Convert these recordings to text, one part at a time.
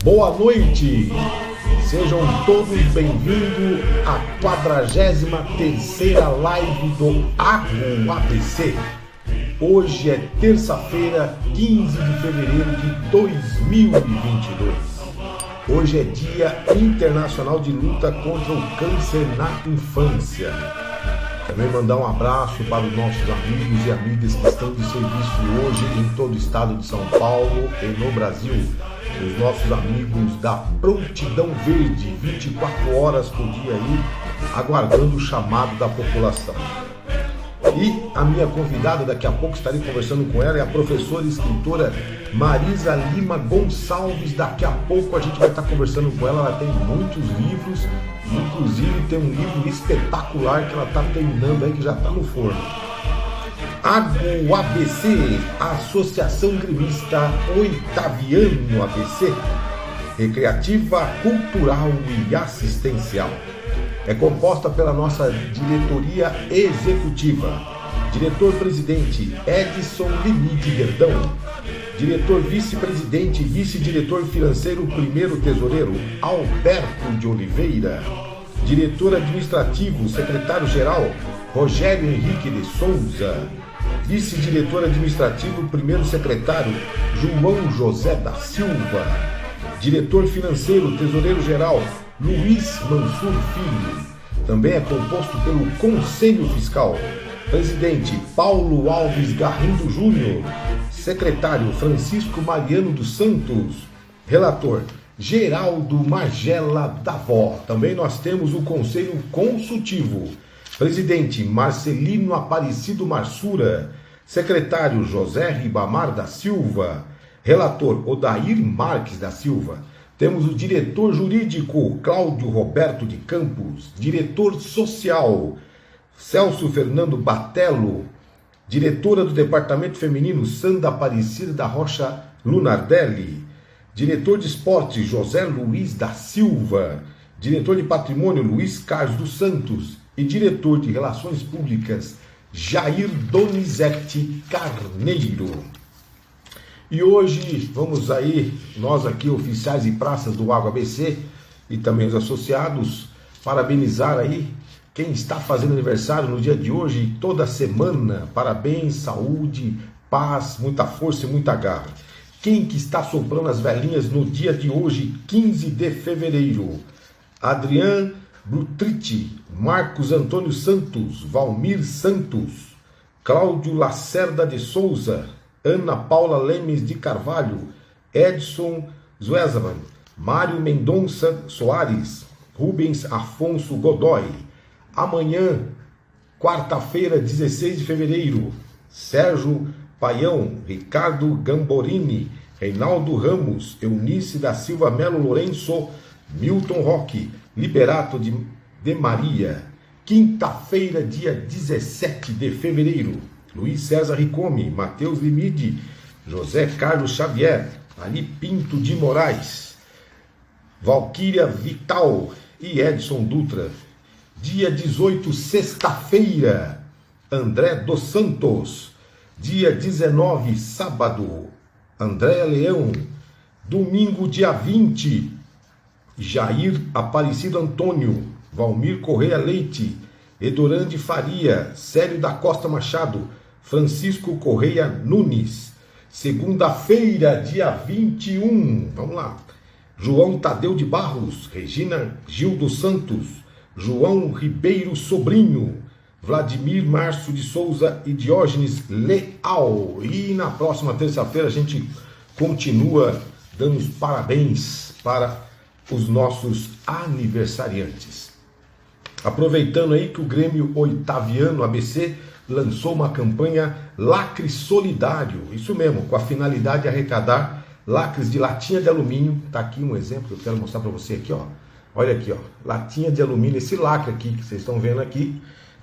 Boa noite, sejam todos bem-vindos à 43ª live do AgroABC. Hoje é terça-feira, 15 de fevereiro de 2022. Hoje é Dia Internacional de Luta contra o Câncer na Infância. Também mandar um abraço para os nossos amigos e amigas que estão de serviço hoje em todo o estado de São Paulo e no Brasil. Os nossos amigos da Prontidão Verde, 24 horas por dia aí, aguardando o chamado da população. E a minha convidada, daqui a pouco estarei conversando com ela, é a professora e escritora Marisa Lima Gonçalves. Daqui a pouco a gente vai estar conversando com ela. Ela tem muitos livros, inclusive tem um livro espetacular que ela está terminando aí, que já está no forno. AgroABC, Associação Gremista Oitaviano ABC, recreativa, cultural e assistencial. É composta pela nossa diretoria executiva. Diretor-presidente Edson Limite Verdão. Diretor vice-presidente e vice-diretor financeiro primeiro tesoureiro Alberto de Oliveira. Diretor administrativo, secretário-geral Rogério Henrique de Souza. Vice-diretor administrativo primeiro secretário João José da Silva. Diretor financeiro, tesoureiro-geral Luiz Mansur Filho. Também é composto pelo Conselho Fiscal. Presidente Paulo Alves Garrindo Júnior. Secretário Francisco Mariano dos Santos. Relator Geraldo Magela Davó. Também nós temos o Conselho Consultivo. Presidente Marcelino Aparecido Marsura. Secretário José Ribamar da Silva. Relator Odair Marques da Silva. Temos o diretor jurídico Cláudio Roberto de Campos. Diretor social Celso Fernando Batello. Diretora do Departamento Feminino Sandra Aparecida da Rocha Lunardelli. Diretor de Esporte José Luiz da Silva. Diretor de Patrimônio Luiz Carlos dos Santos. E diretor de Relações Públicas Jair Donizete Carneiro. E hoje vamos aí, nós aqui, oficiais e praças do AgroABC e também os associados, parabenizar aí quem está fazendo aniversário no dia de hoje e toda semana. Parabéns, saúde, paz, muita força e muita garra. Quem que está soprando as velhinhas no dia de hoje, 15 de fevereiro? Adrian Brutriti, Marcos Antônio Santos, Valmir Santos, Cláudio Lacerda de Souza, Ana Paula Lemes de Carvalho, Edson Zuezaman, Mário Mendonça Soares, Rubens Afonso Godoy. Amanhã, quarta-feira, 16 de fevereiro, Sérgio Paião, Ricardo Gamborini, Reinaldo Ramos, Eunice da Silva Melo Lourenço, Milton Roque, Liberato de Maria. Quinta-feira, dia 17 de fevereiro, Luiz César Ricomi, Matheus Limide, José Carlos Xavier, Ali Pinto de Moraes, Valquíria Vital e Edson Dutra. Dia 18, sexta-feira, André dos Santos. Dia 19, sábado, André Leão. Domingo, dia 20, Jair Aparecido Antônio, Valmir Correia Leite, Edorande Faria, Célio da Costa Machado, Francisco Correia Nunes. Segunda-feira, dia 21, vamos lá, João Tadeu de Barros, Regina Gil dos Santos, João Ribeiro Sobrinho, Vladimir Márcio de Souza e Diógenes Leal. E na próxima terça-feira a gente continua dando os parabéns para os nossos aniversariantes. Aproveitando aí que o Grêmio Oitaviano ABC lançou uma campanha Lacre Solidário, isso mesmo, com a finalidade de arrecadar lacres de latinha de alumínio. Tá aqui um exemplo que eu quero mostrar para você aqui, ó. Olha aqui, ó, latinha de alumínio, esse lacre aqui que vocês estão vendo aqui.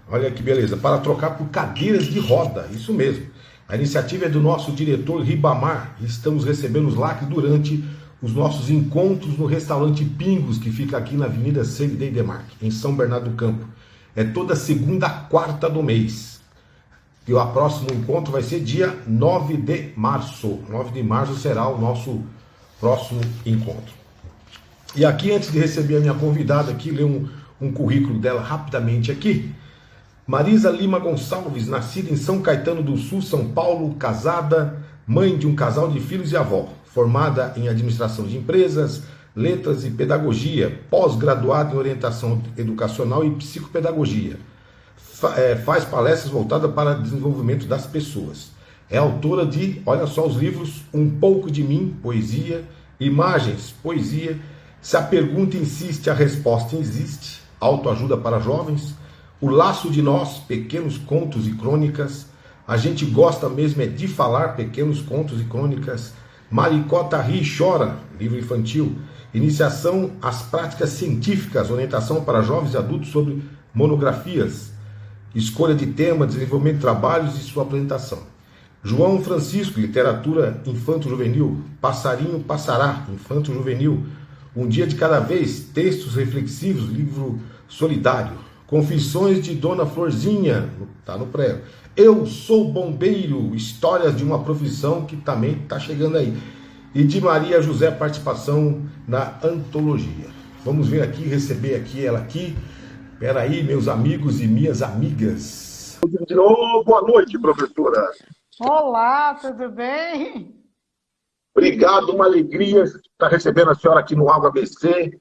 Olha que beleza, para trocar por cadeiras de roda, isso mesmo. A iniciativa é do nosso diretor Ribamar. Estamos recebendo os lacres durante os nossos encontros no restaurante Pingos, que fica aqui na Avenida Celidei Demarque, em São Bernardo do Campo. É toda segunda, quarta do mês. E o próximo encontro vai ser dia 9 de março. 9 de março será o nosso próximo encontro. E aqui, antes de receber a minha convidada aqui, ler um currículo dela rapidamente aqui. Marisa Lima Gonçalves, nascida em São Caetano do Sul, São Paulo, casada, mãe de um casal de filhos e avó, formada em administração de empresas, letras e pedagogia, pós-graduada em orientação educacional e psicopedagogia. Faz palestras voltadas para o desenvolvimento das pessoas. É autora de, olha só os livros, Um Pouco de Mim, poesia, Imagens, poesia, Se a Pergunta Insiste, a Resposta Existe, Autoajuda para Jovens, O Laço de Nós, Pequenos Contos e Crônicas, A Gente Gosta Mesmo é de Falar, Pequenos Contos e Crônicas, Maricota Ri e Chora, livro infantil, Iniciação às Práticas Científicas, orientação para jovens e adultos sobre monografias, escolha de tema, desenvolvimento de trabalhos e sua apresentação. João Francisco, literatura infanto-juvenil, Passarinho Passará, infanto-juvenil, Um Dia de Cada Vez, textos reflexivos, livro solidário. Confissões de Dona Florzinha, está no prego. Eu Sou Bombeiro, histórias de uma profissão que também está chegando aí. E de Maria José, participação na antologia. Vamos ver aqui, receber aqui ela aqui. Espera aí, meus amigos e minhas amigas. Boa noite, professora. Olá, tudo bem? Obrigado, uma alegria estar recebendo a senhora aqui no Água ABC.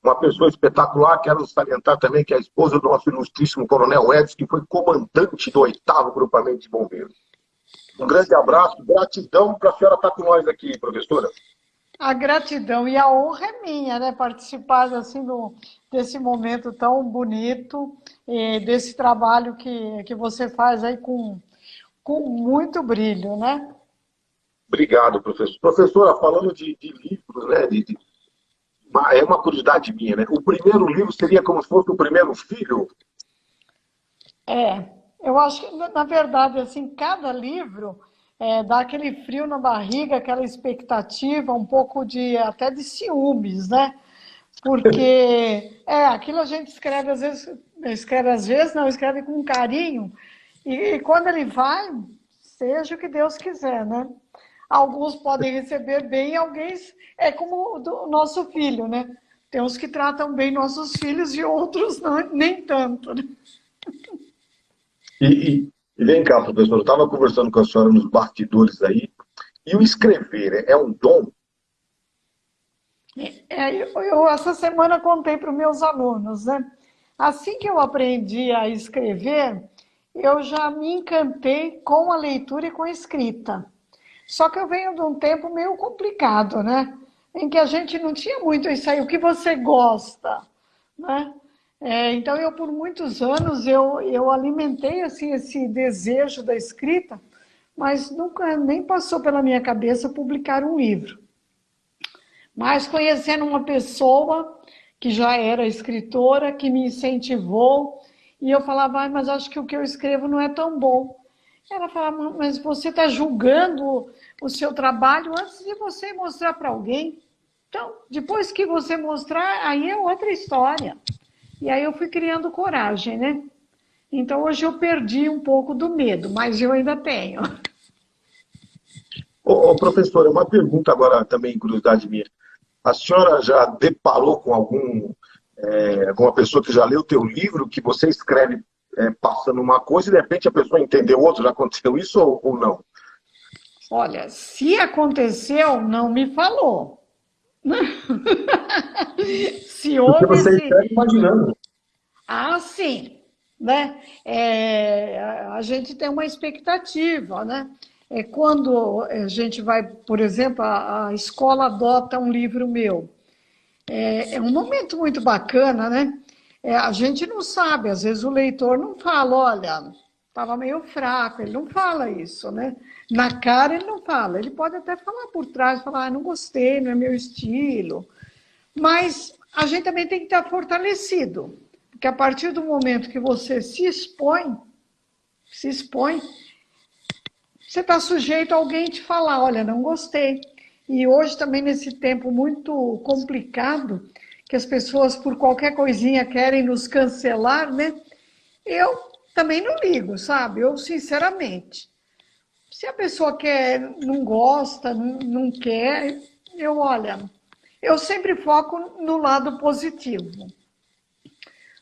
Uma pessoa espetacular, quero salientar também que é a esposa do nosso ilustríssimo Coronel Edson, que foi comandante do 8º Grupamento de Bombeiros. Um grande abraço, gratidão para a senhora estar com nós aqui, professora. A gratidão e a honra é minha, né? Participar assim, desse momento tão bonito, desse trabalho que você faz aí com muito brilho, né? Obrigado, professor. Professora, falando de livros, né? É uma curiosidade minha, né? O primeiro livro seria como se fosse o primeiro filho? Eu acho que, na verdade, assim, cada livro dá aquele frio na barriga, aquela expectativa, um pouco até de ciúmes, né? Porque aquilo a gente escreve às vezes, não, escreve com carinho, e quando ele vai, seja o que Deus quiser, né? Alguns podem receber bem, alguns é como o nosso filho, né? Tem uns que tratam bem nossos filhos e outros não, nem tanto, né? E vem cá, professor, eu estava conversando com a senhora nos bastidores aí, e o escrever é um dom? Eu essa semana contei para os meus alunos, né? Assim que eu aprendi a escrever, eu já me encantei com a leitura e com a escrita. Só que eu venho de um tempo meio complicado, né? Em que a gente não tinha muito isso aí, o que você gosta, né? Então, por muitos anos, eu alimentei assim, esse desejo da escrita, mas nunca nem passou pela minha cabeça publicar um livro. Mas conhecendo uma pessoa que já era escritora, que me incentivou, e eu falava, mas acho que o que eu escrevo não é tão bom. Ela falava, mas você está julgando o seu trabalho antes de você mostrar para alguém. Então, depois que você mostrar, aí é outra história. E aí eu fui criando coragem, né? Então, hoje eu perdi um pouco do medo, mas eu ainda tenho. Professora, uma pergunta agora também, curiosidade minha. A senhora já deparou com alguma pessoa que já leu o teu livro, que você escreve passando uma coisa e de repente a pessoa entendeu outra? Já aconteceu isso ou não? Olha, se aconteceu, não me falou. Se houve, porque você está imaginando. Ah, sim. Né? A gente tem uma expectativa, né? Quando a gente vai, por exemplo, a escola adota um livro meu. É um momento muito bacana, né? A gente não sabe, às vezes o leitor não fala, olha, estava meio fraco, ele não fala isso, né? Na cara ele não fala, ele pode até falar por trás, falar, não gostei, não é meu estilo. Mas a gente também tem que estar fortalecido, porque a partir do momento que você se expõe, você está sujeito a alguém te falar, olha, não gostei. E hoje também nesse tempo muito complicado, que as pessoas por qualquer coisinha querem nos cancelar, né? Eu também não ligo, sabe? Eu, sinceramente, se a pessoa quer, não gosta, não quer, olha, Eu sempre foco no lado positivo,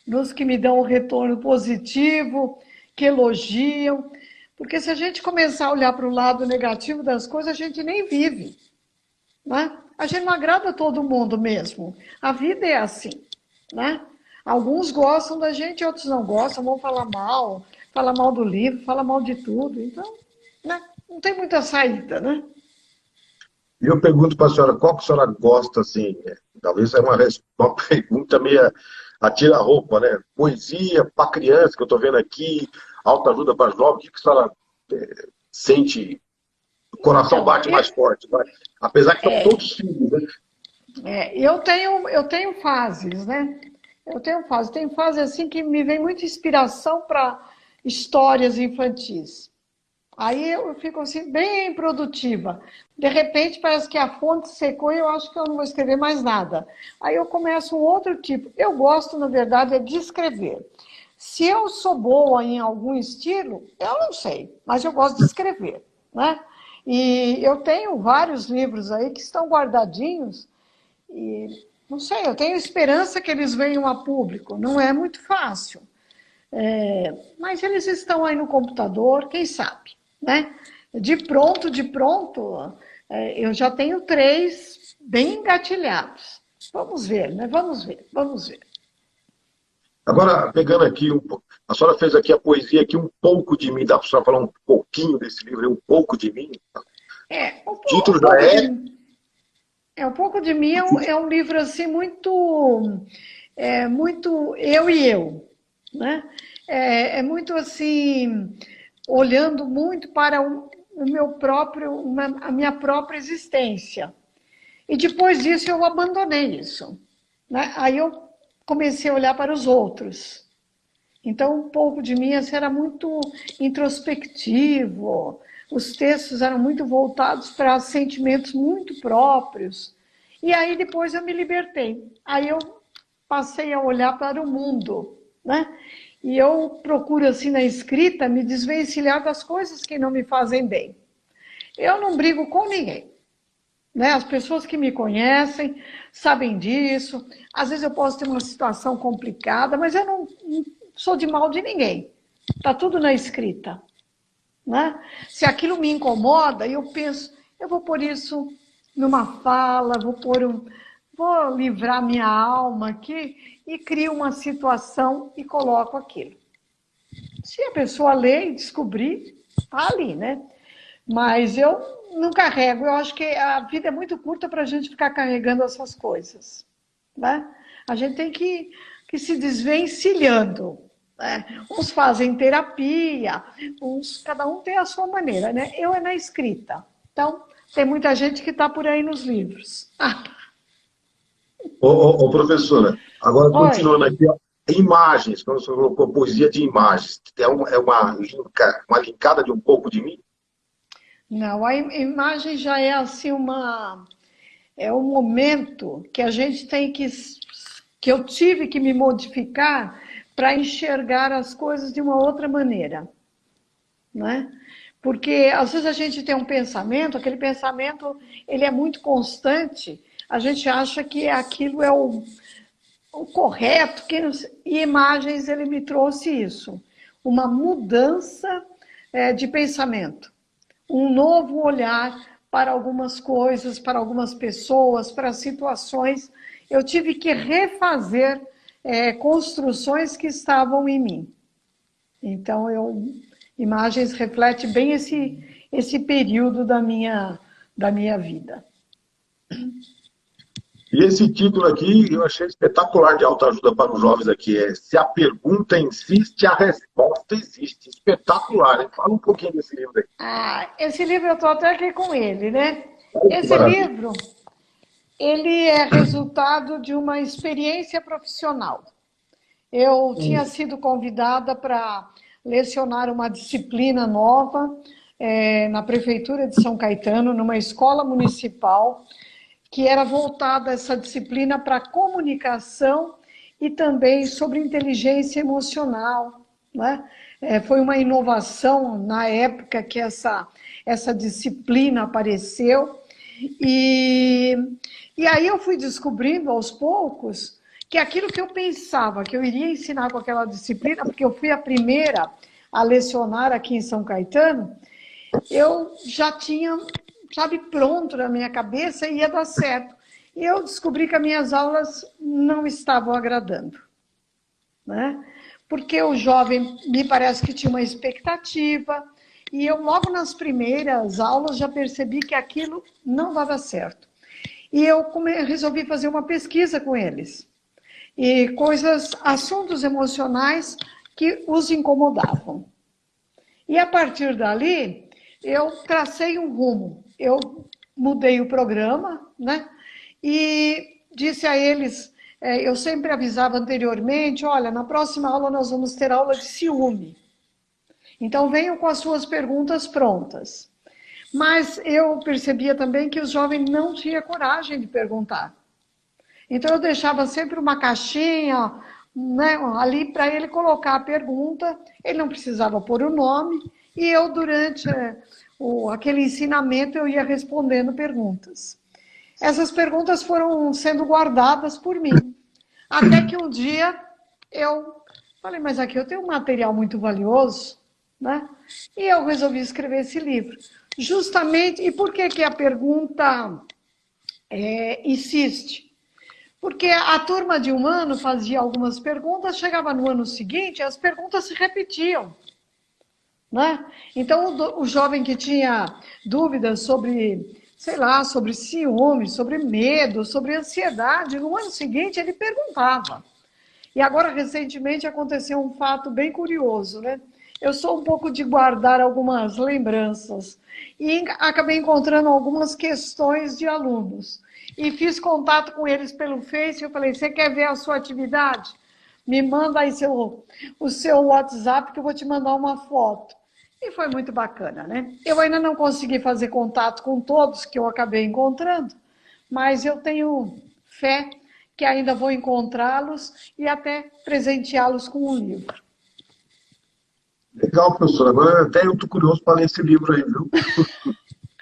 nos que me dão um retorno positivo, que elogiam, porque se a gente começar a olhar para o lado negativo das coisas, a gente nem vive, né? A gente não agrada a todo mundo mesmo. A vida é assim, né? Alguns gostam da gente, outros não gostam, vão falar mal do livro, falar mal de tudo. Então, né? Não tem muita saída, né? E eu pergunto para a senhora, qual que a senhora gosta, assim, talvez é uma pergunta meio a tira-roupa, né? Poesia para criança, que eu estou vendo aqui, autoajuda para jovens, o que a senhora sente, o coração Então, bate mais forte, vai? Apesar que são todos filhos, né? eu tenho fases, né? Tem fase assim que me vem muita inspiração para histórias infantis. Aí eu fico assim, bem produtiva. De repente, parece que a fonte secou e eu acho que eu não vou escrever mais nada. Aí eu começo um outro tipo. Eu gosto, na verdade, é de escrever. Se eu sou boa em algum estilo, eu não sei, mas eu gosto de escrever, né? E eu tenho vários livros aí que estão guardadinhos e, não sei, eu tenho esperança que eles venham a público. Não é muito fácil. Mas eles estão aí no computador, quem sabe, né? De pronto, eu já tenho 3 bem engatilhados. Vamos ver, né? Vamos ver, vamos ver. Agora, pegando aqui, a senhora fez aqui a poesia aqui, Um Pouco de Mim, dá para a senhora falar um pouquinho desse livro, Um Pouco de Mim? Um, O título um já pouco é... de, um pouco de mim é um livro assim muito eu e eu, né? É muito assim, olhando muito para o meu próprio, a minha própria existência. E depois disso eu abandonei isso, né? Aí eu comecei a olhar para os outros. Então, um pouco de mim assim, era muito introspectivo, os textos eram muito voltados para sentimentos muito próprios. E aí depois eu me libertei. Aí eu passei a olhar para o mundo, né? E eu procuro, assim, na escrita, me desvencilhar das coisas que não me fazem bem. Eu não brigo com ninguém, né? As pessoas que me conhecem sabem disso. Às vezes eu posso ter uma situação complicada, mas eu não sou de mal de ninguém. Está tudo na escrita, né? Se aquilo me incomoda, eu penso, eu vou pôr isso numa fala, vou livrar minha alma aqui e crio uma situação e coloco aquilo. Se a pessoa ler e descobrir, tá ali, né? Mas eu não carrego, eu acho que a vida é muito curta para a gente ficar carregando essas coisas, né? A gente tem que se desvencilhando, né? Uns fazem terapia, cada um tem a sua maneira, né? Eu é na escrita. Então, tem muita gente que está por aí nos livros. Professora, agora Oi. continuando aqui, ó, imagens, quando você colocou poesia de imagens, é uma linkada de Um Pouco de Mim? Não, a imagem já é assim é um momento que a gente tem que eu tive que me modificar para enxergar as coisas de uma outra maneira, né? Porque às vezes a gente tem um pensamento, aquele pensamento ele é muito constante, a gente acha que aquilo é o correto, e imagens ele me trouxe isso, uma mudança de pensamento, um novo olhar para algumas coisas, para algumas pessoas, para situações. Eu tive que refazer construções que estavam em mim. Então, imagens reflete bem esse período da minha vida. E esse título aqui eu achei espetacular de autoajuda para os jovens aqui. Se a pergunta insiste, a resposta existe. Espetacular, hein? Fala um pouquinho desse livro aí. Esse livro eu estou até aqui com ele, né? Que Esse maravilha. livro, ele é resultado de uma experiência profissional. Eu tinha sido convidada para lecionar uma disciplina nova na Prefeitura de São Caetano, numa escola municipal, que era voltada essa disciplina para comunicação e também sobre inteligência emocional, né? Foi uma inovação na época que essa disciplina apareceu e E aí eu fui descobrindo aos poucos que aquilo que eu pensava que eu iria ensinar com aquela disciplina, porque eu fui a primeira a lecionar aqui em São Caetano, eu já tinha, sabe, pronto na minha cabeça e ia dar certo. E eu descobri que as minhas aulas não estavam agradando, né? Porque o jovem me parece que tinha uma expectativa, e eu logo nas primeiras aulas já percebi que aquilo não dava certo. E eu resolvi fazer uma pesquisa com eles. E assuntos emocionais que os incomodavam. E a partir dali, eu tracei um rumo. Eu mudei o programa, né? E disse a eles, eu sempre avisava anteriormente, olha, na próxima aula nós vamos ter aula de ciúme. Então venham com as suas perguntas prontas. Mas eu percebia também que o jovem não tinha coragem de perguntar. Então eu deixava sempre uma caixinha, né, ali para ele colocar a pergunta, ele não precisava pôr o nome, e eu, durante aquele ensinamento, eu ia respondendo perguntas. Essas perguntas foram sendo guardadas por mim, até que um dia eu falei, mas aqui eu tenho um material muito valioso, né? E eu resolvi escrever esse livro. Justamente, e por que a pergunta insiste? Porque a turma de um ano fazia algumas perguntas, chegava no ano seguinte, as perguntas se repetiam, né? Então, o jovem que tinha dúvidas sobre, sei lá, sobre ciúme, sobre medo, sobre ansiedade, no ano seguinte ele perguntava. E agora, recentemente, aconteceu um fato bem curioso, né? Eu sou um pouco de guardar algumas lembranças e acabei encontrando algumas questões de alunos. E fiz contato com eles pelo Face e eu falei, você quer ver a sua atividade? Me manda aí o seu WhatsApp que eu vou te mandar uma foto. E foi muito bacana, né? Eu ainda não consegui fazer contato com todos que eu acabei encontrando, mas eu tenho fé que ainda vou encontrá-los e até presenteá-los com um livro. Legal, professor. Agora até eu estou curioso para ler esse livro aí, viu?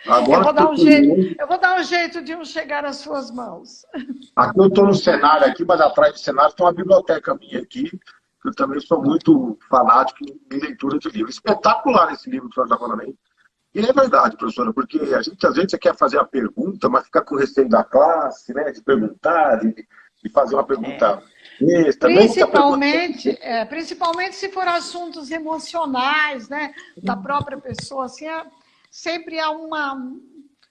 Agora eu vou dar um jeito de um chegar às suas mãos. Aqui eu estou no cenário aqui, mas atrás do cenário tem uma biblioteca minha aqui, que eu também sou muito fanático em leitura de livros. Espetacular esse livro que o senhor está falando aí. E é verdade, professora, porque a gente às vezes quer fazer a pergunta, mas fica com receio da classe, né? De perguntar, de fazer uma pergunta. Principalmente se for assuntos emocionais, né? Da própria pessoa, assim, sempre há uma,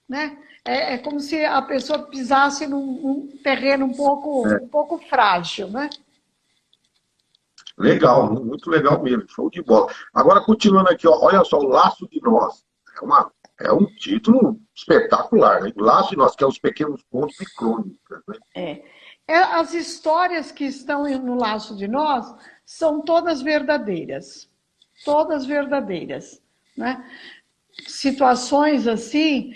né? É como se a pessoa pisasse num terreno um pouco frágil, né? Legal, muito legal mesmo, show de bola. Agora, continuando aqui, ó, olha só, O Laço de Nós. É um título espetacular, né? O Laço de Nós, que é os pequenos contos de crônicas, né? As histórias que estão no Laço de Nós são todas verdadeiras. Todas verdadeiras, né? Situações assim,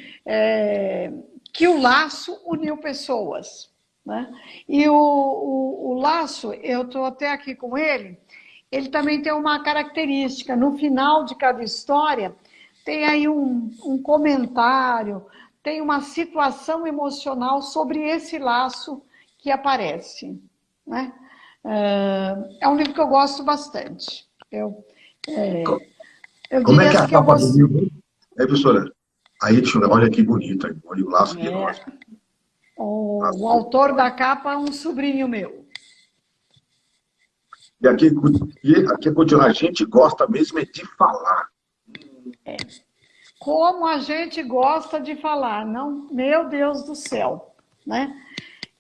que o laço uniu pessoas, né? E o laço, eu estou até aqui com ele também tem uma característica, no final de cada história, tem aí um comentário, tem uma situação emocional sobre esse laço que aparece, né? É um livro que eu gosto bastante. Como é que é a capa do livro? Professora, aí, olha que bonito, olha o Laço de Nós. O autor da capa é um sobrinho meu. E aqui a gente gosta mesmo é de falar. Como a gente gosta de falar, não? Meu Deus do céu, né?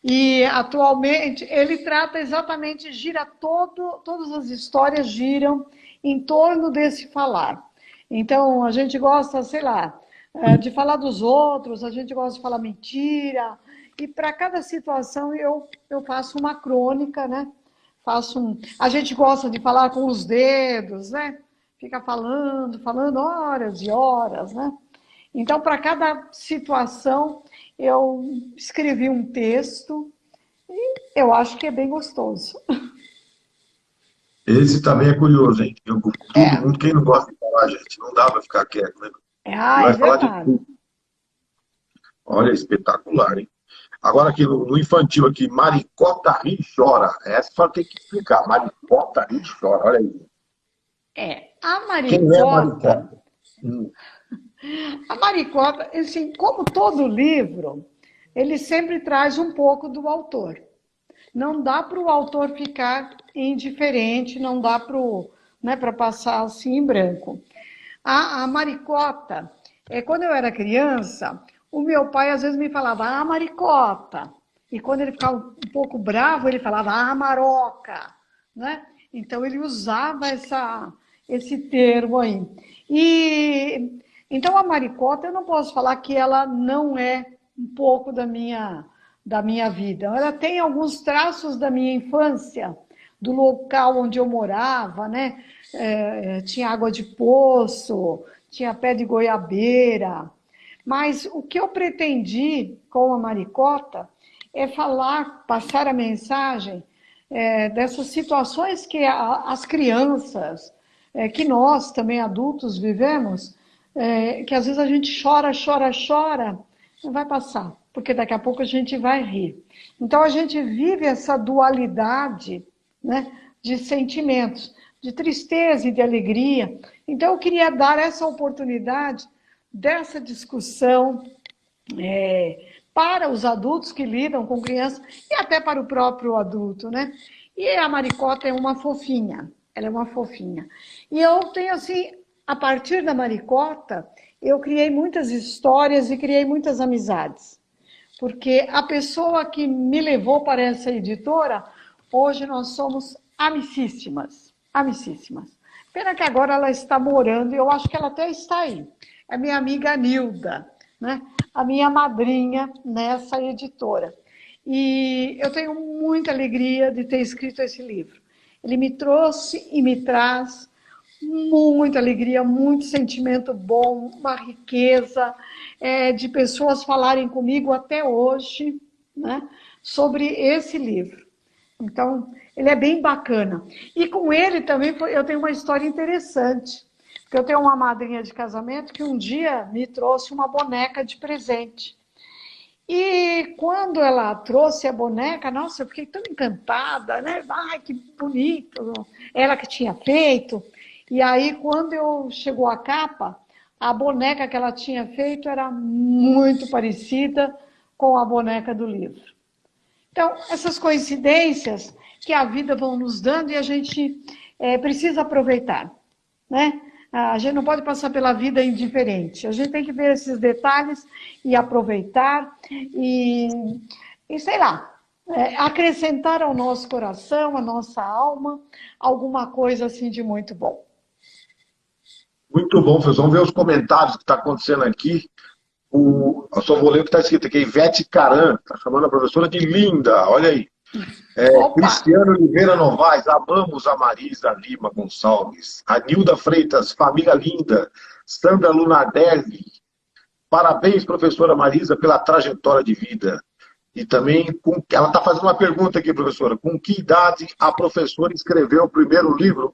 E atualmente ele trata exatamente, todas as histórias giram em torno desse falar. Então a gente gosta, sei lá, de falar dos outros, a gente gosta de falar mentira, e para cada situação eu faço uma crônica, né? A gente gosta de falar com os dedos, né? Fica falando horas e horas, né? Então, para cada situação, eu escrevi um texto e eu acho que é bem gostoso. Esse também é curioso, hein? Todo mundo, quem não gosta de falar, gente, não dá para ficar quieto, né? Vai falar de tudo. Olha, espetacular, hein? Agora aqui no infantil, aqui, Maricota ri e chora. Essa só tem que explicar. Maricota ri e chora, olha aí. A Quem é Maricota... Maricota? A Maricota, assim, como todo livro, ele sempre traz um pouco do autor. Não dá para o autor ficar indiferente, não dá para passar assim em branco. A Maricota, quando eu era criança, o meu pai às vezes me falava, Maricota. E quando ele ficava um pouco bravo, ele falava, Maroca. Né? Então ele usava esse termo aí. Então a Maricota, eu não posso falar que ela não é um pouco da minha vida. Ela tem alguns traços da minha infância, do local onde eu morava, né? Tinha água de poço, tinha pé de goiabeira. Mas o que eu pretendi com a Maricota é passar a mensagem dessas situações que as crianças, que nós também adultos vivemos, que às vezes a gente chora, não vai passar, porque daqui a pouco a gente vai rir. Então a gente vive essa dualidade, né, de sentimentos, de tristeza e de alegria. Então eu queria dar essa oportunidade dessa discussão para os adultos que lidam com crianças e até para o próprio adulto, né? E a Maricota é uma fofinha, ela é uma fofinha. E eu tenho assim, a partir da Maricota, eu criei muitas histórias e criei muitas amizades. Porque a pessoa que me levou para essa editora, hoje nós somos amicíssimas, amicíssimas. Pena que agora ela está morando, e eu acho que ela até está aí. É minha amiga Nilda, né? A minha madrinha nessa editora. E eu tenho muita alegria de ter escrito esse livro. Ele me trouxe e me traz muita alegria, muito sentimento bom, uma riqueza de pessoas falarem comigo até hoje, né, sobre esse livro. Então, ele é bem bacana. E com ele também eu tenho uma história interessante, porque eu tenho uma madrinha de casamento que um dia me trouxe uma boneca de presente. E quando ela trouxe a boneca, nossa, eu fiquei tão encantada, né? Ai, que bonito! Ela que tinha feito. E aí, quando chegou a capa, a boneca que ela tinha feito era muito parecida com a boneca do livro. Então, essas coincidências que a vida vão nos dando e a gente precisa aproveitar, né? A gente não pode passar pela vida indiferente. A gente tem que ver esses detalhes e aproveitar e sei lá, acrescentar ao nosso coração, à nossa alma, alguma coisa assim de muito bom. Muito bom, professor. Vamos ver os comentários que está acontecendo aqui. Eu só vou ler o que está escrito aqui. Ivete Caran está chamando a professora de linda. Olha aí. Cristiano Oliveira Novaes, amamos a Marisa Lima Gonçalves. A Nilda Freitas, família linda. Sandra Lunardelli, parabéns, professora Marisa, pela trajetória de vida. E também, ela está fazendo uma pergunta aqui, professora. Com que idade a professora escreveu o primeiro livro?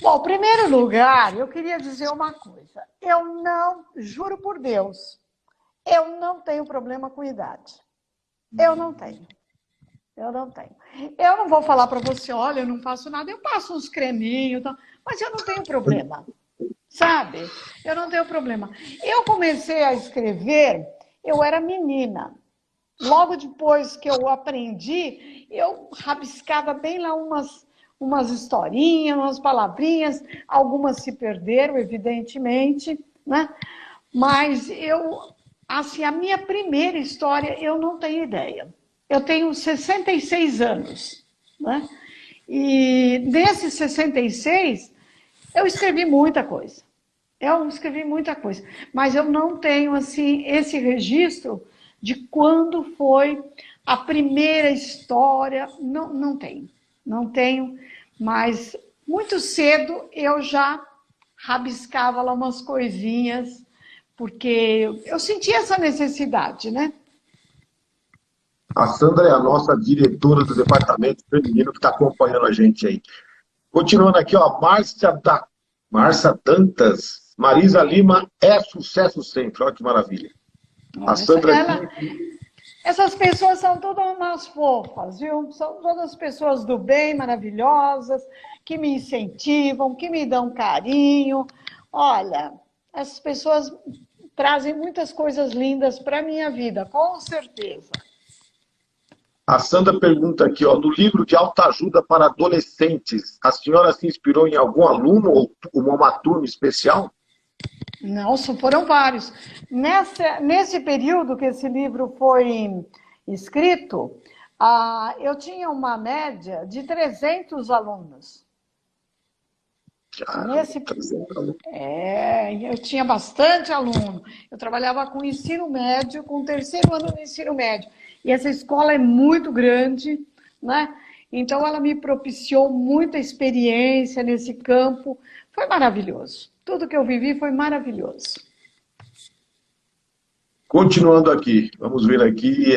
Bom, em primeiro lugar, eu queria dizer uma coisa. Eu não, juro por Deus, eu não tenho problema com idade. Eu não tenho. Eu não tenho. Eu não vou falar para você, olha, eu não faço nada, eu passo uns creminhos, mas eu não tenho problema. Sabe? Eu não tenho problema. Eu comecei a escrever, eu era menina. Logo depois que eu aprendi, eu rabiscava bem lá umas historinhas, umas palavrinhas, algumas se perderam, evidentemente, né? Mas assim, a minha primeira história, eu não tenho ideia. Eu tenho 66 anos, né? E desses 66, eu escrevi muita coisa. Mas eu não tenho, assim, esse registro de quando foi a primeira história. Não tenho. Mas muito cedo eu já rabiscava lá umas coisinhas, porque eu sentia essa necessidade, né? A Sandra é a nossa diretora do departamento feminino que está acompanhando a gente aí. Continuando aqui, ó, Márcia Dantas. Marisa Lima é sucesso sempre. Olha que maravilha. A Sandra aqui... Essas pessoas são todas umas fofas, viu? São todas pessoas do bem, maravilhosas, que me incentivam, que me dão carinho. Olha, essas pessoas trazem muitas coisas lindas para a minha vida, com certeza. A Sandra pergunta aqui, ó, no livro de autoajuda para adolescentes, a senhora se inspirou em algum aluno ou uma turma especial? Não, foram vários. Nesse período que esse livro foi escrito, eu tinha uma média de 300 alunos. Eu tinha bastante aluno. Eu trabalhava com ensino médio, com o terceiro ano do ensino médio. E essa escola é muito grande, né? Então ela me propiciou muita experiência nesse campo. Foi maravilhoso. Tudo que eu vivi foi maravilhoso. Continuando aqui, vamos ver aqui.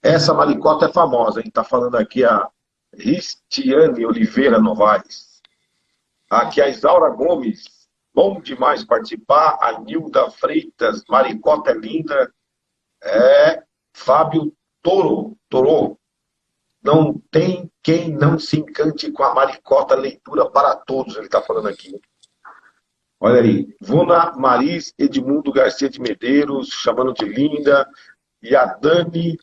Essa maricota é famosa, hein? Está falando aqui a Cristiane Oliveira Novaes. Aqui a Isaura Gomes. Bom demais participar. A Nilda Freitas, maricota é linda. Fábio Toro. Não tem quem não se encante com a maricota, leitura para todos, ele está falando aqui. Olha aí, Vuna Maris Edmundo Garcia de Medeiros, chamando de linda. E a Dani,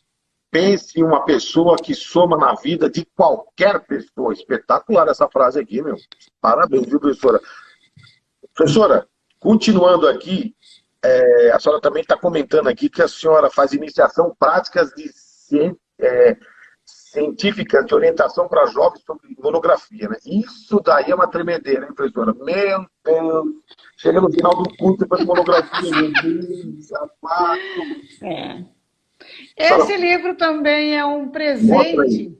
pense em uma pessoa que soma na vida de qualquer pessoa. Espetacular essa frase aqui, meu. Parabéns, viu, professora? Professora, continuando aqui, a senhora também está comentando aqui que a senhora faz iniciação práticas de científicas de orientação para jovens sobre monografia, né? Isso daí é uma tremedeira, hein, professora? Meu Deus! Chega no final do curso depois de monografia, meu Deus, amado. Esse livro também é um presente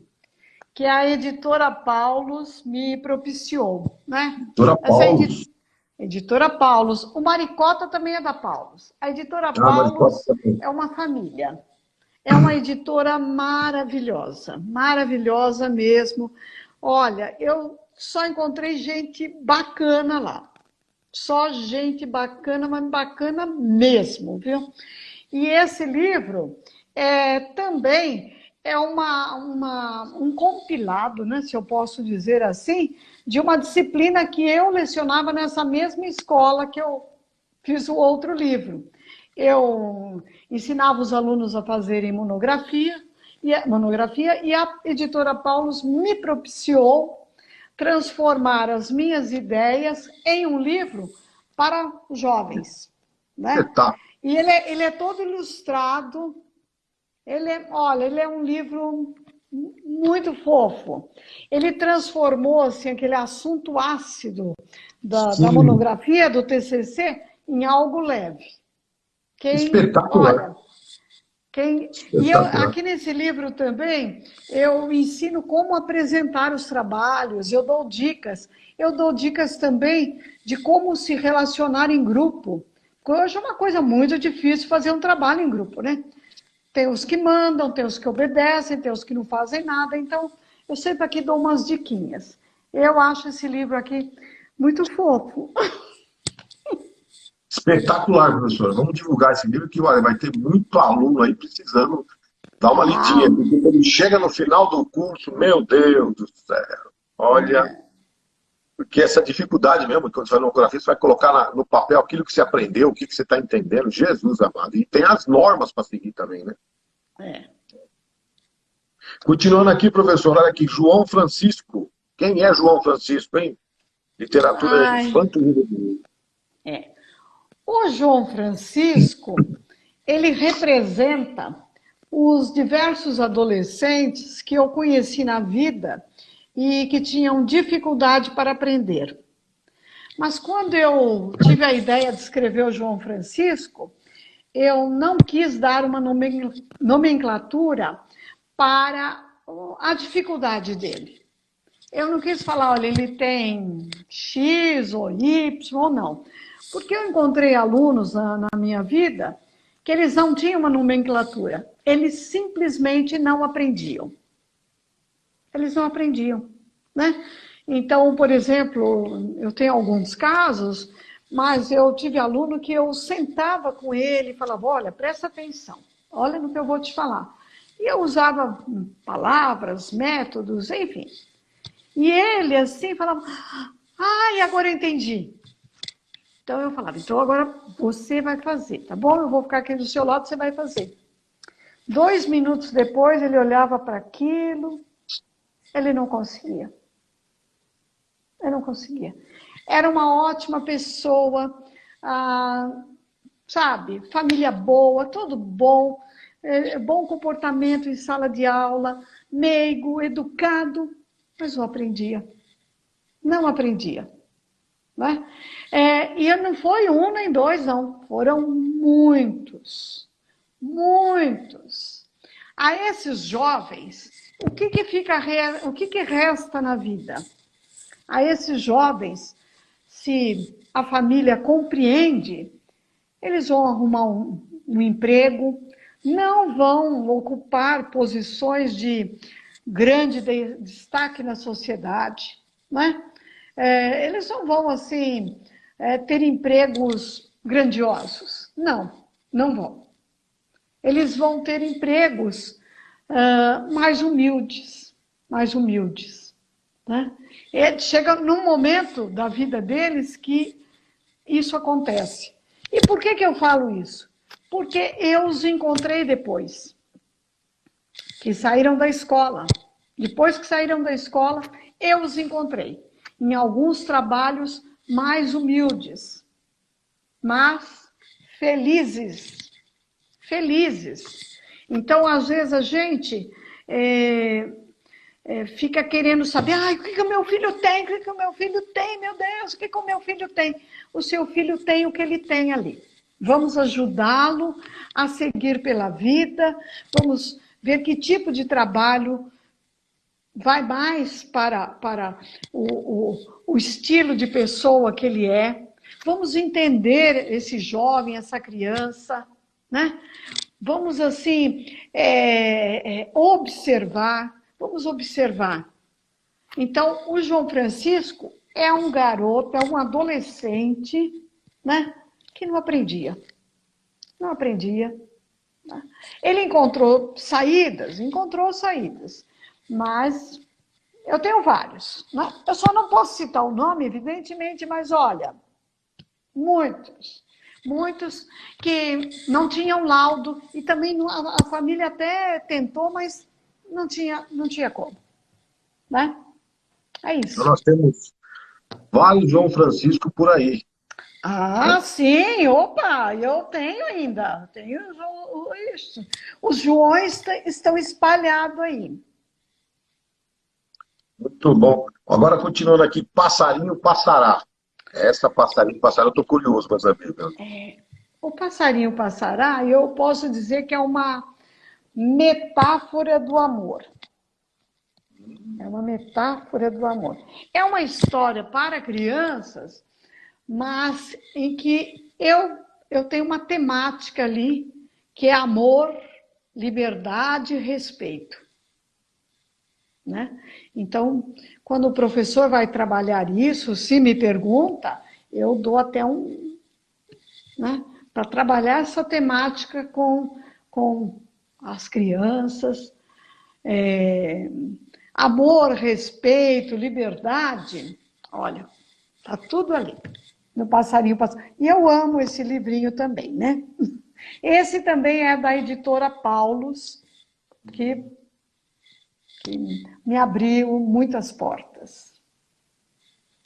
que a editora Paulus me propiciou, né? Editora Paulus. O Maricota também é da Paulus. A editora Paulus é uma família. É uma editora maravilhosa, maravilhosa mesmo. Olha, eu só encontrei gente bacana lá. Só gente bacana, mas bacana mesmo, viu? E esse livro também é um compilado, né, se eu posso dizer assim, de uma disciplina que eu lecionava nessa mesma escola que eu fiz o outro livro. Eu ensinava os alunos a fazerem monografia e a editora Paulus me propiciou transformar as minhas ideias em um livro para jovens, né? E ele é todo ilustrado. Ele é um livro muito fofo. Ele transformou assim, aquele assunto ácido da monografia, do TCC, em algo leve. Espetacular. E aqui nesse livro também, eu ensino como apresentar os trabalhos, eu dou dicas também de como se relacionar em grupo. Porque hoje é uma coisa muito difícil fazer um trabalho em grupo, né? Tem os que mandam, tem os que obedecem, tem os que não fazem nada, então eu sempre aqui dou umas diquinhas. Eu acho esse livro aqui muito fofo. Espetacular, professora. Vamos divulgar esse livro que, olha, vai ter muito aluno aí precisando dar uma lidinha. Porque quando chega no final do curso, meu Deus do céu, olha... Porque essa dificuldade mesmo, quando você vai na monografia, você vai colocar no papel aquilo que você aprendeu, o que você está entendendo. Jesus amado. E tem as normas para seguir também, né? Continuando aqui, professor, olha aqui, João Francisco. Quem é João Francisco, hein? Literatura infantil. O João Francisco, ele representa os diversos adolescentes que eu conheci na vida e que tinham dificuldade para aprender. Mas quando eu tive a ideia de escrever o João Francisco, eu não quis dar uma nomenclatura para a dificuldade dele. Eu não quis falar, olha, ele tem X ou Y ou não. Porque eu encontrei alunos na minha vida que eles não tinham uma nomenclatura. Eles simplesmente não aprendiam. Eles não aprendiam, né? Então, por exemplo, eu tenho alguns casos mas eu tive aluno que eu sentava com ele e falava, olha, presta atenção, olha no que eu vou te falar. E eu usava palavras, métodos, enfim. E ele, assim, falava, ai, agora eu entendi. Então eu falava, então agora você vai fazer, tá bom? Eu vou ficar aqui do seu lado, você vai fazer. 2 minutos depois, ele olhava para aquilo, ele não conseguia. Ele não conseguia. Era uma ótima pessoa, sabe, família boa, tudo bom, bom comportamento em sala de aula, meigo, educado, mas não aprendia. Não aprendia. Né? E não foi um nem dois, não. Foram muitos. Muitos. A esses jovens, o que resta na vida? A esses jovens, se a família compreende, eles vão arrumar um emprego, não vão ocupar posições de grande destaque na sociedade, né? Eles não vão, assim, ter empregos grandiosos. Não, não vão. Eles vão ter empregos mais humildes, né? Chega num momento da vida deles que isso acontece. E por que eu falo isso? Porque eu os encontrei depois, que saíram da escola. Depois que saíram da escola, eu os encontrei em alguns trabalhos mais humildes, mas felizes. Felizes. Então, às vezes, a gente fica querendo saber, o que o meu filho tem? O que o meu filho tem? Meu Deus, o que o meu filho tem? O seu filho tem o que ele tem ali. Vamos ajudá-lo a seguir pela vida, vamos ver que tipo de trabalho vai mais para o estilo de pessoa que ele é. Vamos entender esse jovem, essa criança, né? Vamos, assim, vamos observar. Então, o João Francisco é um garoto, é um adolescente, né? Que não aprendia. Não aprendia. Né? Ele encontrou saídas, mas eu tenho vários. Né? Eu só não posso citar o nome, evidentemente, mas olha, muitos que não tinham laudo e também a família até tentou, mas não tinha como. Né? É isso. Então nós temos vários João Francisco por aí. Sim, opa, eu tenho ainda. Tenho isso. Os Joões estão espalhados aí. Muito bom. Agora, continuando aqui, passarinho passará. Essa passarinho passará, eu estou curioso para saber. O passarinho passará, eu posso dizer que é uma metáfora do amor. É uma metáfora do amor. É uma história para crianças, mas em que eu tenho uma temática ali, que é amor, liberdade e respeito. Né? Então, quando o professor vai trabalhar isso, se me pergunta, eu dou até né, para trabalhar essa temática com as crianças. Amor, respeito, liberdade, olha, tá tudo ali. No passarinho. E eu amo esse livrinho também, né? Esse também é da editora Paulus, que me abriu muitas portas.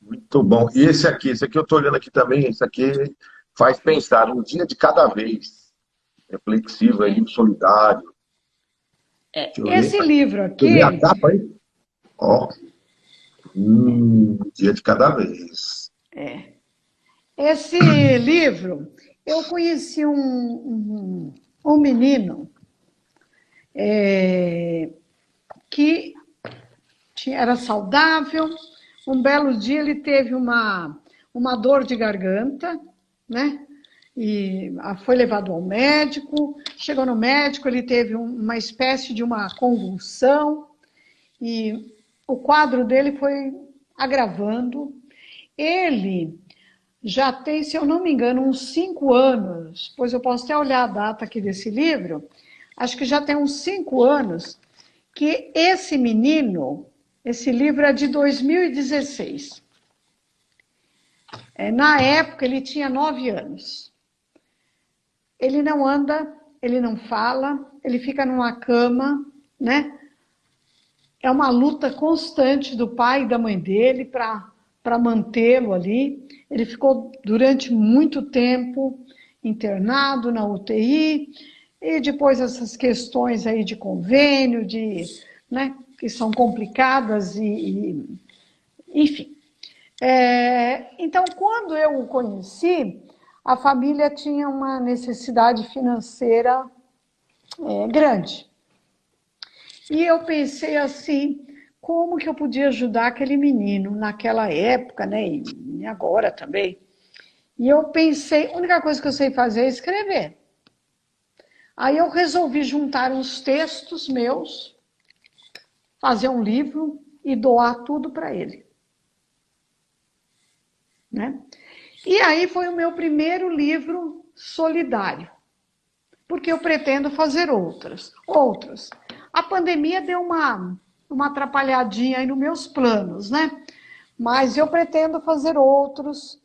Muito bom. E esse aqui eu estou olhando aqui também, esse aqui faz pensar, um dia de cada vez. Reflexivo, solidário. Esse livro aqui... Deixa eu ver a capa aí. Ó. Um dia de cada vez. Esse livro, eu conheci um menino que era saudável. Um belo dia ele teve uma dor de garganta, né? E foi levado ao médico. Chegou no médico, ele teve uma espécie de uma convulsão e o quadro dele foi agravando. Ele já tem, se eu não me engano, uns 5 anos, pois eu posso até olhar a data aqui desse livro, acho que já tem uns 5 anos, que esse menino, esse livro é de 2016. Na época, ele tinha 9 anos. Ele não anda, ele não fala, ele fica numa cama, né? É uma luta constante do pai e da mãe dele para mantê-lo ali. Ele ficou durante muito tempo internado na UTI, e depois essas questões aí de convênio, né, que são complicadas, enfim. Então, quando eu o conheci, a família tinha uma necessidade financeira grande. E eu pensei assim, como que eu podia ajudar aquele menino naquela época, né, e agora também. E eu pensei, a única coisa que eu sei fazer é escrever. Aí eu resolvi juntar uns textos meus, fazer um livro e doar tudo para ele. Né? E aí foi o meu primeiro livro solidário, porque eu pretendo fazer outros. A pandemia deu uma atrapalhadinha aí nos meus planos, né? Mas eu pretendo fazer outros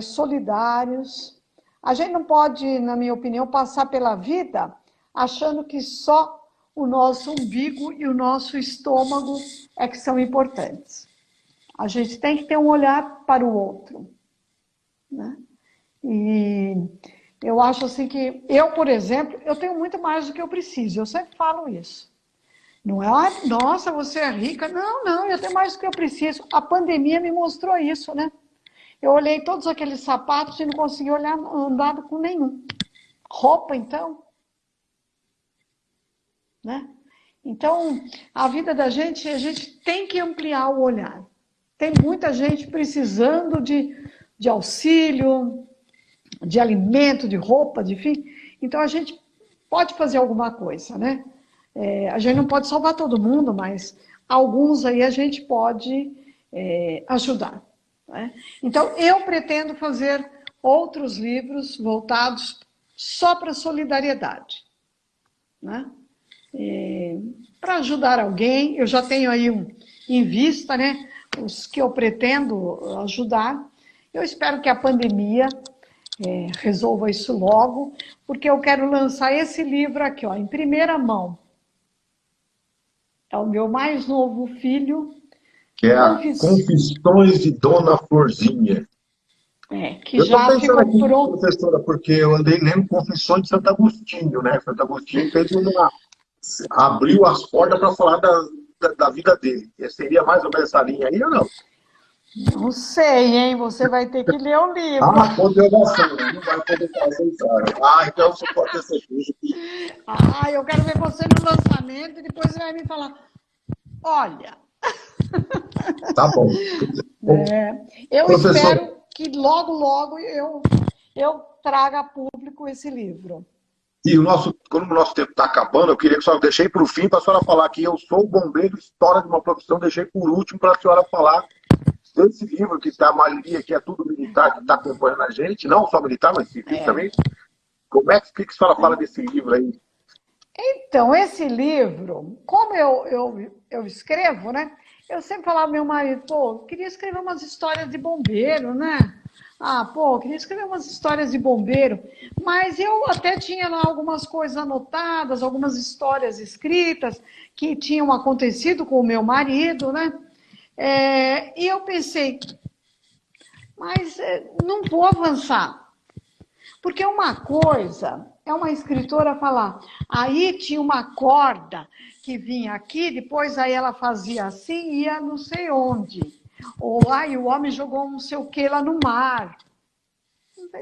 solidários. A gente não pode, na minha opinião, passar pela vida achando que só o nosso umbigo e o nosso estômago é que são importantes. A gente tem que ter um olhar para o outro. Né? E eu acho assim que eu, por exemplo, eu tenho muito mais do que eu preciso. Eu sempre falo isso. Não é, nossa, você é rica. Não, eu tenho mais do que eu preciso. A pandemia me mostrou isso, né? Eu olhei todos aqueles sapatos e não consegui andar com nenhum. Roupa, então. Né? Então, a vida da gente, a gente tem que ampliar o olhar. Tem muita gente precisando de auxílio, de alimento, de roupa, de enfim. Então, a gente pode fazer alguma coisa, né? A gente não pode salvar todo mundo, mas alguns aí a gente pode ajudar. Né? Então, eu pretendo fazer outros livros voltados só para solidariedade. Né? Para ajudar alguém, eu já tenho aí em vista, né, os que eu pretendo ajudar. Eu espero que a pandemia resolva isso logo, porque eu quero lançar esse livro aqui, ó, em primeira mão. É o meu mais novo filho. Que é a Confissões de Dona Florzinha. Que eu já estou pensando ficou aqui, pronto. professora, porque eu andei lendo Confissões de Santo Agostinho, né? Santo Agostinho abriu as portas para falar da vida dele. Seria mais ou menos essa linha aí ou não? Não sei, hein? Você vai ter que ler o livro. Condenação, não vai poder fazer isso. Então você pode ter certeza que... eu quero ver você no lançamento e depois você vai me falar, olha... Tá bom. Eu espero que logo eu traga a público esse livro. E como o nosso tempo está acabando, eu queria que a senhora deixei para o fim para a senhora falar que eu sou bombeiro, história de uma profissão, deixei por último para a senhora falar desse livro que está a maioria, que é tudo militar, que está acompanhando a gente, não só militar, mas civil também. Como é que a senhora fala desse livro aí? Então, esse livro, como eu escrevo, né? Eu sempre falava ao meu marido, eu queria escrever umas histórias de bombeiro, né? Eu queria escrever umas histórias de bombeiro, mas eu até tinha lá algumas coisas anotadas, algumas histórias escritas que tinham acontecido com o meu marido, né? E eu pensei, mas não vou avançar, porque uma coisa é uma escritora falar, aí tinha uma corda que vinha aqui, depois aí ela fazia assim e ia não sei onde. Ou aí o homem jogou não sei o que lá no mar.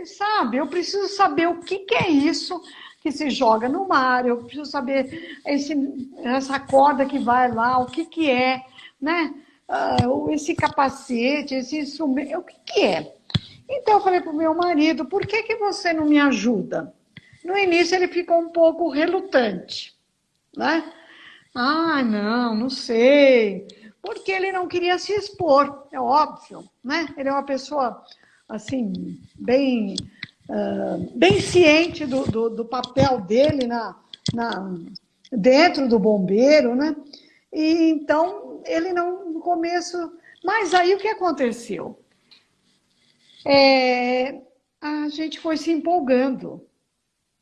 Sabe, eu preciso saber o que é isso que se joga no mar, eu preciso saber essa corda que vai lá, o que é, né? Esse capacete, esse instrumento, o que é? Então eu falei para o meu marido, por que você não me ajuda? No início ele ficou um pouco relutante, né? Não sei, porque ele não queria se expor, é óbvio, né? Ele é uma pessoa assim, bem, bem ciente do papel dele dentro do bombeiro, né? E então, ele não, no começo... Mas aí o que aconteceu? A gente foi se empolgando.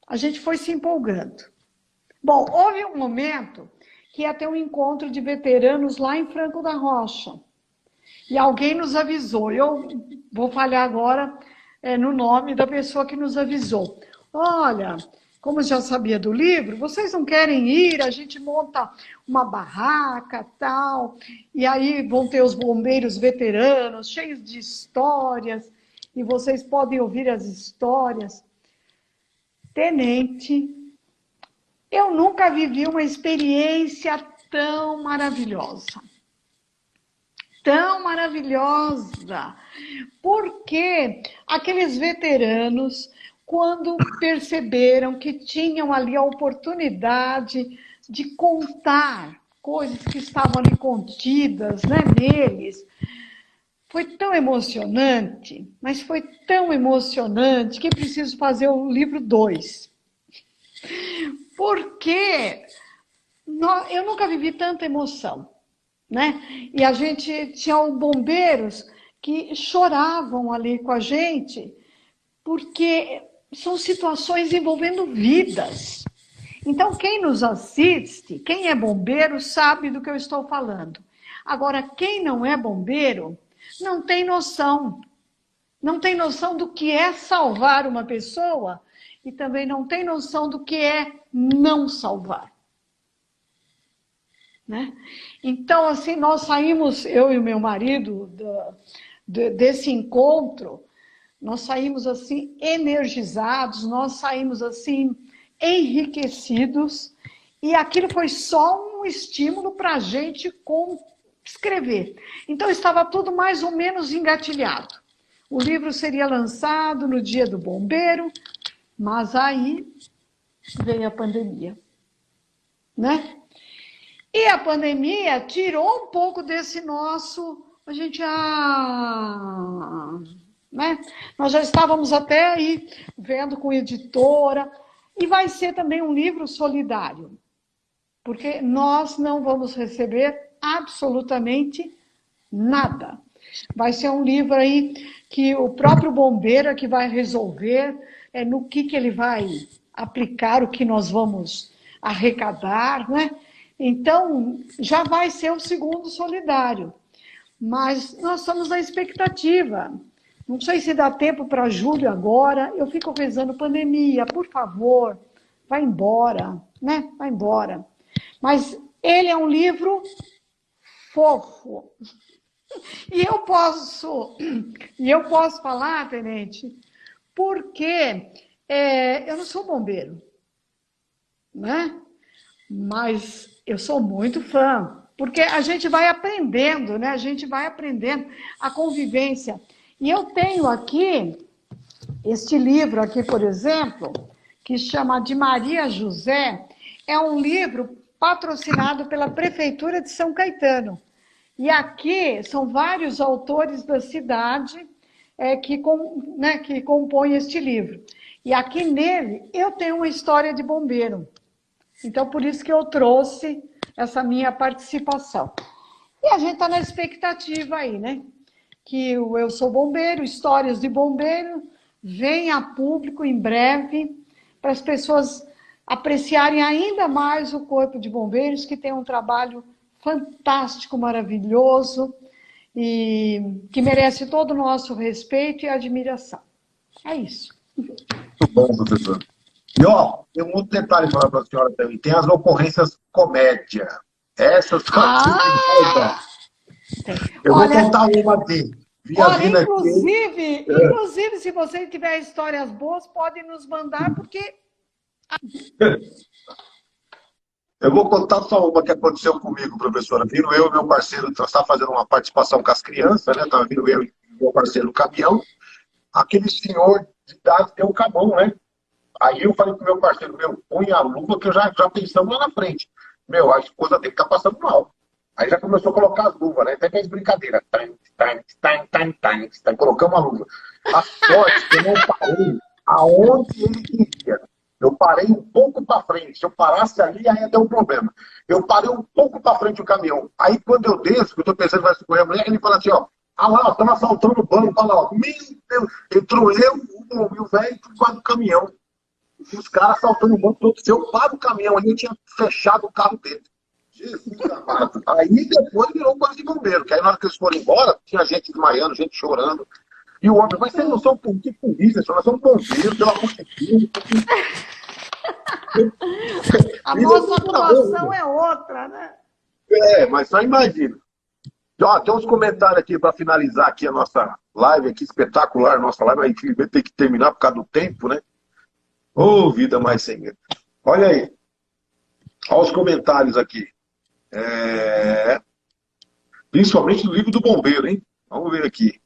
A gente foi se empolgando. Bom, houve um momento que ia ter um encontro de veteranos lá em Franco da Rocha. E alguém nos avisou. Eu vou falhar agora no nome da pessoa que nos avisou. Olha, como já sabia do livro, vocês não querem ir, a gente monta uma barraca, tal, e aí vão ter os bombeiros veteranos, cheios de histórias, e vocês podem ouvir as histórias. Tenente, eu nunca vivi uma experiência tão maravilhosa. Tão maravilhosa. Porque aqueles veteranos, quando perceberam que tinham ali a oportunidade de contar coisas que estavam ali contidas, né, neles, foi tão emocionante, mas foi tão emocionante que preciso fazer o livro 2. Porque eu nunca vivi tanta emoção, né? E a gente tinha bombeiros que choravam ali com a gente, porque são situações envolvendo vidas. Então, quem nos assiste, quem é bombeiro, sabe do que eu estou falando. Agora, quem não é bombeiro, não tem noção. Não tem noção do que é salvar uma pessoa e também não tem noção do que é não salvar. Né? Então, assim, nós saímos, eu e o meu marido, desse encontro, nós saímos assim energizados, nós saímos assim enriquecidos, e aquilo foi só um estímulo para a gente escrever. Então estava tudo mais ou menos engatilhado. O livro seria lançado no dia do bombeiro, mas aí veio a pandemia, né? E a pandemia tirou um pouco desse nosso... né? Nós já estávamos até aí vendo com editora, e vai ser também um livro solidário, porque nós não vamos receber absolutamente nada. Vai ser um livro aí que o próprio bombeiro é que vai resolver no que ele vai aplicar, o que nós vamos arrecadar, né? Então, já vai ser o segundo solidário. Mas nós estamos na expectativa. Não sei se dá tempo para julho agora. Eu fico rezando, pandemia, por favor, vai embora, né? Vai embora. Mas ele é um livro fofo. E eu posso falar, tenente, porque eu não sou bombeiro, né? Mas eu sou muito fã, porque a gente vai aprendendo, né? A gente vai aprendendo a convivência. E eu tenho aqui este livro aqui, por exemplo, que chama De Maria José, é um livro patrocinado pela Prefeitura de São Caetano. E aqui são vários autores da cidade que compõem este livro. E aqui nele eu tenho uma história de bombeiro. Então, por isso que eu trouxe essa minha participação. E a gente está na expectativa aí, né? Que o Eu Sou Bombeiro, Histórias de Bombeiro, venha a público em breve, para as pessoas apreciarem ainda mais o Corpo de Bombeiros, que tem um trabalho fantástico, maravilhoso, e que merece todo o nosso respeito e admiração. É isso. Muito bom, professor. E, ó, tem um outro detalhe para falar para a senhora também. Tem as ocorrências comédia. Essas eu vou contar uma aqui. Olha, inclusive, se você tiver histórias boas, pode nos mandar, porque... Eu vou contar só uma que aconteceu comigo, professora. Vindo eu e meu parceiro, nós estávamos fazendo uma participação com as crianças, né? Estava vindo eu e meu parceiro no caminhão. Aquele senhor de idade tem um cabão, né? Aí eu falei pro meu parceiro, põe a luva que já pensamos lá na frente. A esposa tem que estar passando mal. Aí já começou a colocar as luvas, né? Até fez brincadeira. Colocamos a luva. A sorte que eu não parei aonde ele queria. Eu parei um pouco para frente. Se eu parasse ali, aí ia ter um problema. Eu parei um pouco para frente o caminhão. Aí quando eu desço, que eu tô pensando que vai socorrer a mulher, ele fala assim, ó, ah lá, estamos assaltando o banco, olha lá, ó. Meu Deus, entrou eu, o velho, tudo quase do caminhão. E os caras assaltando o banco todo. Se eu paro o caminhão ali, eu tinha fechado o carro dele. Jesus amado. Aí depois virou coisa de bombeiro, que aí na hora que eles foram embora, tinha gente desmaiando, gente chorando. E o homem, mas vocês não são de polícia, nós somos bombeiros, pelo amor de Deus. A nossa atuação é outra, né? É, mas só imagina. Ó, tem uns comentários aqui para finalizar aqui a nossa live, aqui espetacular, nossa live, mas infelizmente tem que terminar por causa do tempo, né? Ô, vida mais sem medo. Olha aí. Olha os comentários aqui. Principalmente do livro do bombeiro, hein? Vamos ver aqui.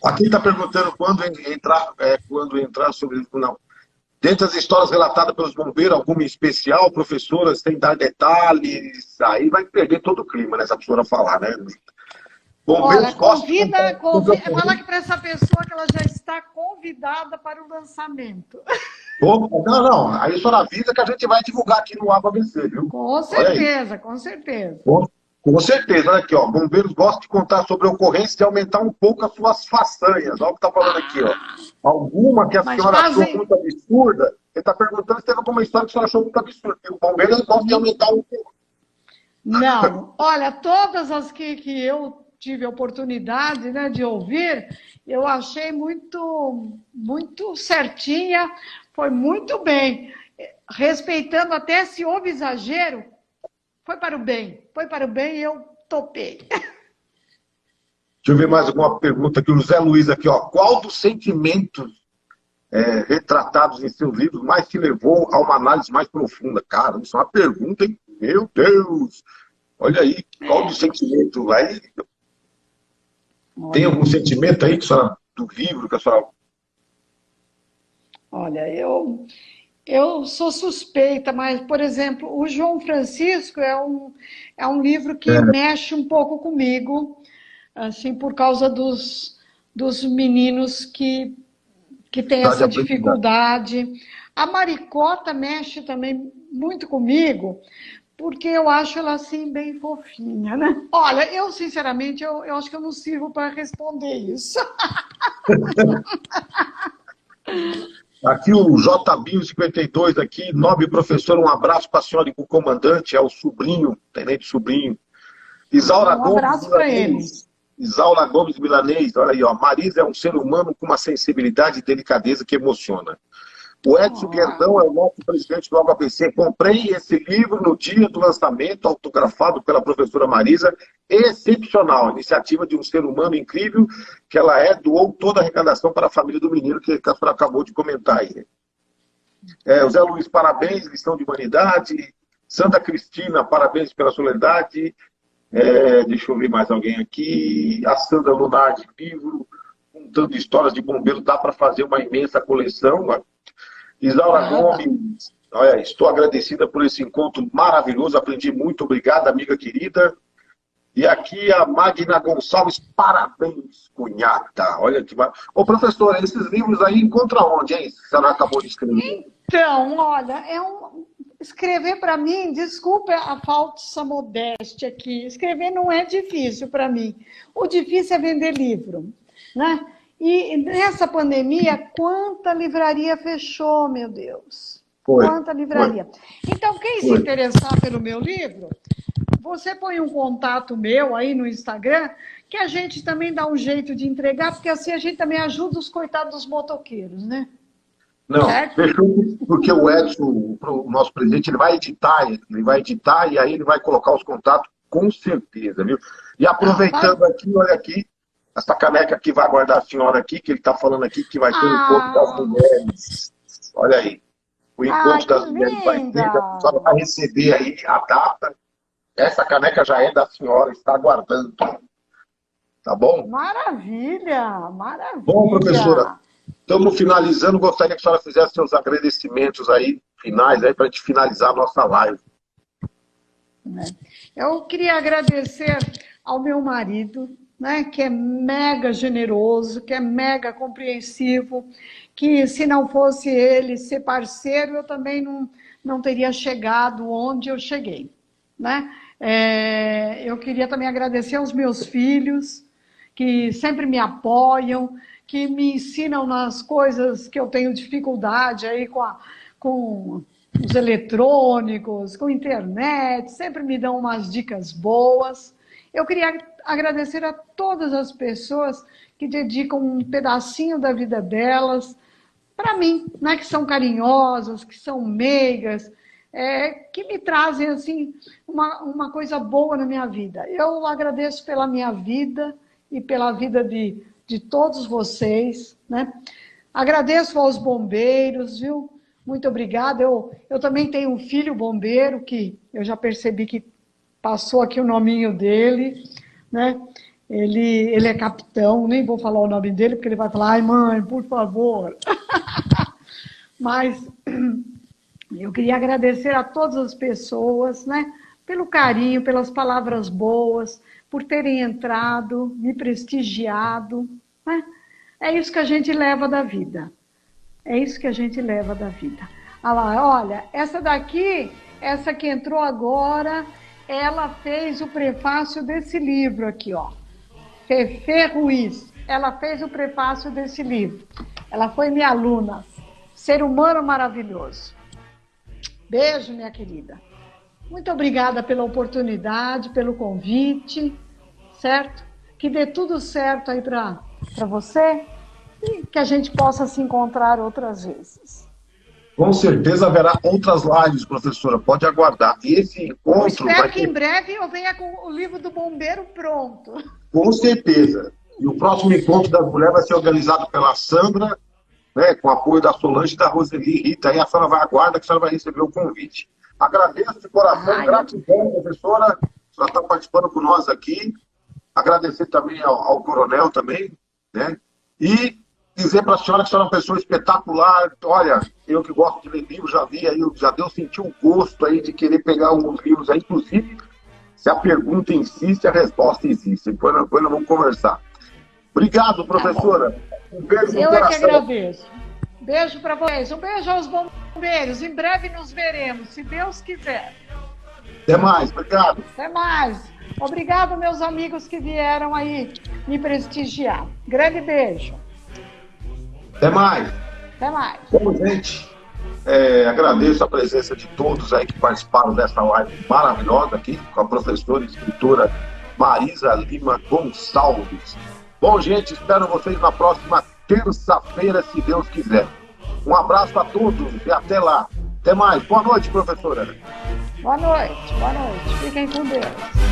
Aqui ele está perguntando quando entrar sobre... Não. Dentre as histórias relatadas pelos bombeiros, alguma em especial, professoras, sem dar detalhes, aí vai perder todo o clima, né? Se a professora falar, né? Bombeiros. Olha, fala que para essa pessoa que ela já está convidada para o lançamento. Não, aí a senhora avisa que a gente vai divulgar aqui no ABC, viu? Com certeza, com certeza. Com certeza, olha aqui, ó. Bombeiros gostam de contar sobre a ocorrência e aumentar um pouco as suas façanhas. Olha o que está falando aqui, ó. Alguma que a senhora achou muito absurda. Ele está perguntando se teve alguma história que a senhora achou muito absurda. E o bombeiro gosta de aumentar um pouco. Não, olha, todas as que eu tive a oportunidade, né, de ouvir, eu achei muito certinha, foi muito bem. Respeitando até se houve exagero, foi para o bem e eu topei. Deixa eu ver mais alguma pergunta aqui. O José Luiz aqui, ó. Qual dos sentimentos retratados em seus livros mais te levou a uma análise mais profunda? Cara, isso é uma pergunta, hein? Meu Deus! Olha aí, qual dos sentimentos aí? Tem algum sentimento aí que a senhora, do livro que a senhora... Olha, eu sou suspeita, mas, por exemplo, o João Francisco é um livro que mexe um pouco comigo, assim, por causa dos meninos que têm essa dificuldade. A Maricota mexe também muito comigo, porque eu acho ela, assim, bem fofinha, né? Olha, eu, sinceramente, eu acho que eu não sirvo para responder isso. Aqui o JBio52 aqui, nobre professor, um abraço para a senhora e para o comandante, é o sobrinho, tenente sobrinho. Isaura Um abraço para ele. Isaura Gomes Milanês, olha aí, ó, Marisa é um ser humano com uma sensibilidade e delicadeza que emociona. O Edson Guerdão é o nosso presidente do ABC. Comprei esse livro no dia do lançamento, autografado pela professora Marisa. Excepcional. Iniciativa de um ser humano incrível, que ela doou toda a arrecadação para a família do menino, que a senhora acabou de comentar aí. O Zé Luiz, parabéns, lição de humanidade. Santa Cristina, parabéns pela solenidade. Deixa eu ver mais alguém aqui. A Sandra Lunardi, livro, contando histórias de bombeiro, dá para fazer uma imensa coleção. Isaura Gomes, olha, estou agradecida por esse encontro maravilhoso, aprendi muito, obrigado, amiga querida. E aqui a Magna Gonçalves, parabéns, cunhada. Olha que maravilha. Ô, professora, esses livros aí encontra onde, hein? Você não acabou de escrever? Então, olha, escrever para mim, desculpa a falsa modéstia aqui, escrever não é difícil para mim. O difícil é vender livro, né? E nessa pandemia, quanta livraria fechou, meu Deus? Quanta livraria. Então, quem se interessar pelo meu livro, você põe um contato meu aí no Instagram, que a gente também dá um jeito de entregar, porque assim a gente também ajuda os coitados dos motoqueiros, né? Não, fechou, porque o Edson, o nosso presidente, ele vai editar e aí ele vai colocar os contatos com certeza, viu? E aproveitando aqui, olha aqui, essa caneca aqui vai guardar a senhora aqui, que ele está falando aqui que vai ter o encontro das mulheres. Olha aí. O encontro das mulheres vai ter, a senhora vai receber aí a data. Essa caneca já é da senhora, está aguardando. Tá bom? Maravilha, maravilha. Bom, professora, estamos finalizando. Gostaria que a senhora fizesse seus agradecimentos aí, finais, aí, para a gente finalizar a nossa live. né? Eu queria agradecer ao meu marido, né, que é mega generoso, que é mega compreensivo, que se não fosse ele ser parceiro, eu também não teria chegado onde eu cheguei, né? Eu queria também agradecer aos meus filhos, que sempre me apoiam, que me ensinam nas coisas que eu tenho dificuldade aí com os eletrônicos, com a internet, sempre me dão umas dicas boas. Eu queria agradecer a todas as pessoas que dedicam um pedacinho da vida delas para mim, né, que são carinhosas, que são meigas, que me trazem assim uma coisa boa na minha vida. Eu agradeço pela minha vida e pela vida de todos vocês, né? Agradeço aos bombeiros, viu? Muito obrigada. Eu também tenho um filho bombeiro, que eu já percebi que passou aqui o nominho dele, né? Ele é capitão, nem vou falar o nome dele, porque ele vai falar, ai mãe, por favor. Mas eu queria agradecer a todas as pessoas, né? Pelo carinho, pelas palavras boas, por terem entrado, me prestigiado, né? É isso que a gente leva da vida. É isso que a gente leva da vida. Olha, essa daqui, essa que entrou agora, ela fez o prefácio desse livro aqui, ó. Fefe Ruiz. Ela fez o prefácio desse livro. Ela foi minha aluna. Ser humano maravilhoso. Beijo, minha querida. Muito obrigada pela oportunidade, pelo convite, certo? Que dê tudo certo aí para você e que a gente possa se encontrar outras vezes. Com certeza haverá outras lives, professora. Pode aguardar. Esse encontro... Espero que em breve eu venha com o livro do bombeiro pronto. Com certeza. E o próximo encontro das mulheres vai ser organizado pela Sandra, né, com apoio da Solange e da Roseli Rita. Aí a senhora vai aguardar que a senhora vai receber o convite. Agradeço de coração, gratidão, professora. A senhora está participando com nós aqui. Agradecer também ao coronel também, né? E dizer para a senhora que a senhora é uma pessoa espetacular. Olha, eu que gosto de ler livros, já vi aí, já deu sentir um gosto aí de querer pegar alguns livros aí, inclusive, se a pergunta insiste, a resposta existe. Depois nós vamos conversar. Obrigado, professora. Um beijo no coração. Eu é que agradeço. Beijo para vocês. Um beijo aos bombeiros. Em breve nos veremos, se Deus quiser. Até mais, obrigado. Até mais. Obrigado, meus amigos que vieram aí me prestigiar. Grande beijo. Até mais. Até mais. Bom, gente, agradeço a presença de todos aí que participaram dessa live maravilhosa aqui com a professora e escritora Marisa Lima Gonçalves. Bom, gente, espero vocês na próxima terça-feira, se Deus quiser. Um abraço a todos e até lá. Até mais. Boa noite, professora. Boa noite. Fiquem com Deus.